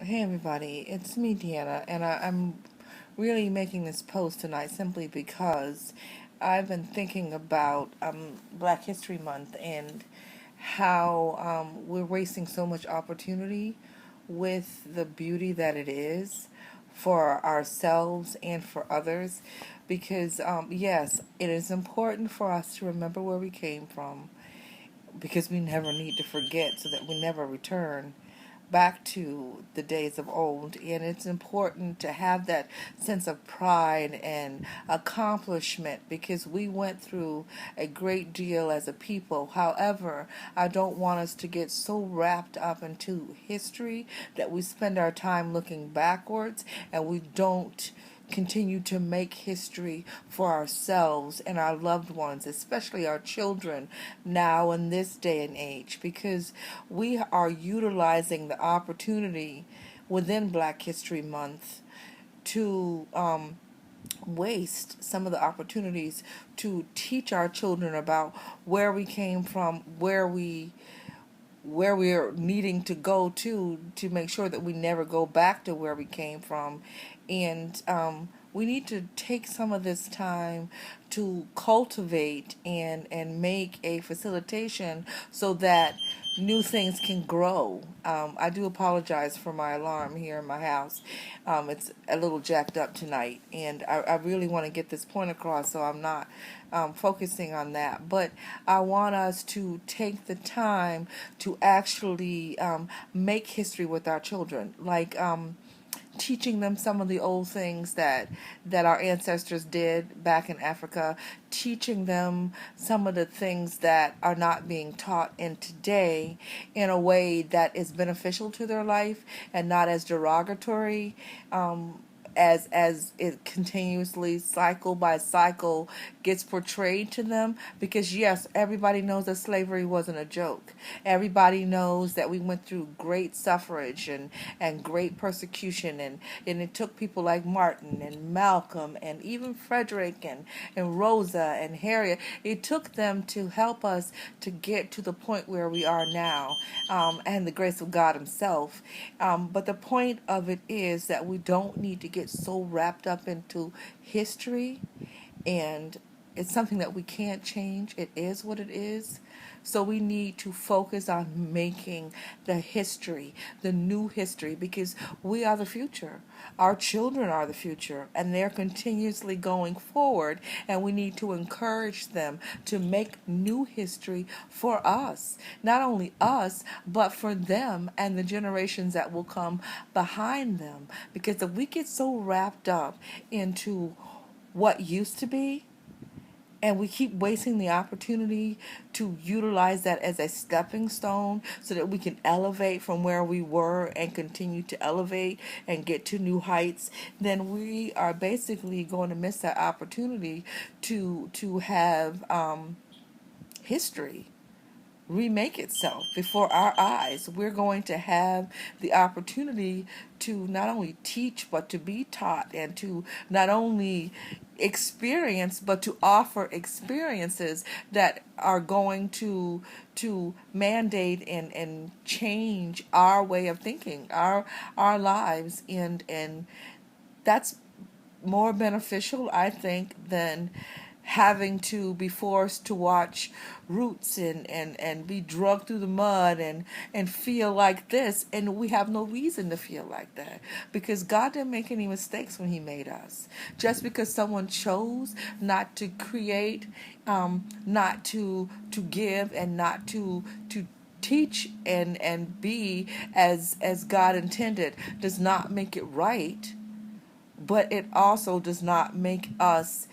Hey everybody, it's me, Deanna, and I'm really making this post tonight simply because I've been thinking about Black History Month and how we're wasting so much opportunity with the beauty that it is for ourselves and for others. Because, yes, it is important for us to remember where we came from because we never need to forget so that we never return back to the days of old. And it's important to have that sense of pride and accomplishment because we went through a great deal as a people. However, I don't want us to get so wrapped up into history that we spend our time looking backwards and we don't continue to make history for ourselves and our loved ones, especially our children now in this day and age, because we are utilizing the opportunity within Black History Month to waste some of the opportunities to teach our children about where we came from, where we're needing to go to make sure that we never go back to where we came from. And we need to take some of this time to cultivate and make a facilitation so that new things can grow. I do apologize for my alarm here in my house. It's a little jacked up tonight, and I really want to get this point across, so I'm not focusing on that. But I want us to take the time to actually make history with our children, like teaching them some of the old things that our ancestors did back in Africa, teaching them some of the things that are not being taught in today in a way that is beneficial to their life and not as derogatory. As it continuously cycle by cycle gets portrayed to them, because yes, everybody knows that slavery wasn't a joke. Everybody knows that we went through great suffrage and great persecution, and it took people like Martin and Malcolm and even Frederick and Rosa and Harriet. It took them to help us to get to the point where we are now, and the grace of God himself. But the point of it is that we don't need to get so wrapped up into history, and it's something that we can't change. It is what it is. So we need to focus on making the history, the new history, because we are the future. Our children are the future, and they're continuously going forward, and we need to encourage them to make new history for us. Not only us, but for them and the generations that will come behind them. Because if we get so wrapped up into what used to be, and we keep wasting the opportunity to utilize that as a stepping stone so that we can elevate from where we were and continue to elevate and get to new heights, then we are basically going to miss that opportunity to have history remake itself before our eyes. We're going to have the opportunity to not only teach but to be taught, and to not only experience but to offer experiences that are going to mandate and change our way of thinking, our lives, and that's more beneficial, I think, than having to be forced to watch Roots and be drugged through the mud and feel like this. And we have no reason to feel like that, because God didn't make any mistakes when he made us. Just because someone chose not to create, not to give, and not to teach and be as God intended, does not make it right. But it also does not make us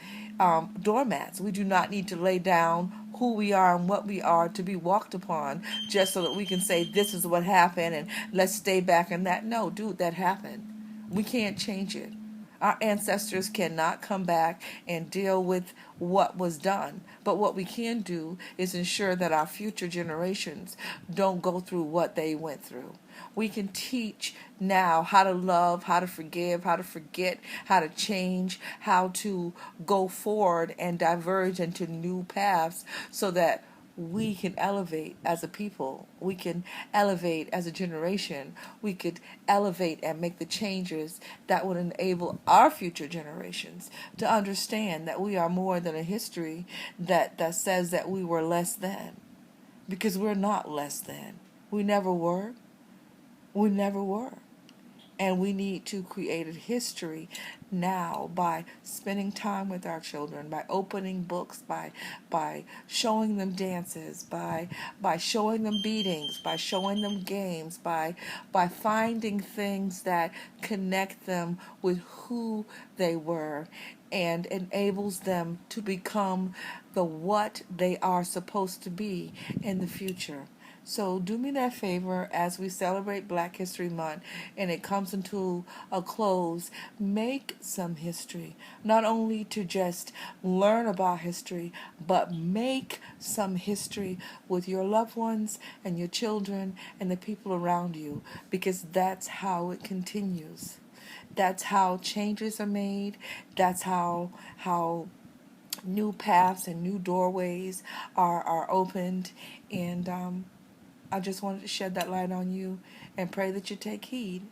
doormats. We do not need to lay down who we are and what we are to be walked upon just so that we can say this is what happened and let's stay back in that. No, dude, that happened. We can't change it. Our ancestors cannot come back and deal with what was done. But what we can do is ensure that our future generations don't go through what they went through. We can teach now how to love, how to forgive, how to forget, how to change, how to go forward and diverge into new paths so that we can elevate as a people. We can elevate as a generation. We could elevate and make the changes that would enable our future generations to understand that we are more than a history that says that we were less than. Because we're not less than. We never were. We never were. And we need to create a history now by spending time with our children, by opening books, by showing them dances, by showing them beatings, by showing them games, by finding things that connect them with who they were and enables them to become the what they are supposed to be in the future. So do me that favor as we celebrate Black History Month and it comes into a close. Make some history. Not only to just learn about history, but make some history with your loved ones and your children and the people around you, because that's how it continues. That's how changes are made. That's how new paths and new doorways are opened. And I just wanted to shed that light on you and pray that you take heed.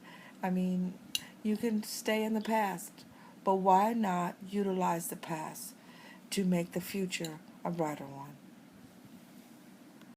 I mean, you can stay in the past, but why not utilize the past to make the future a brighter one?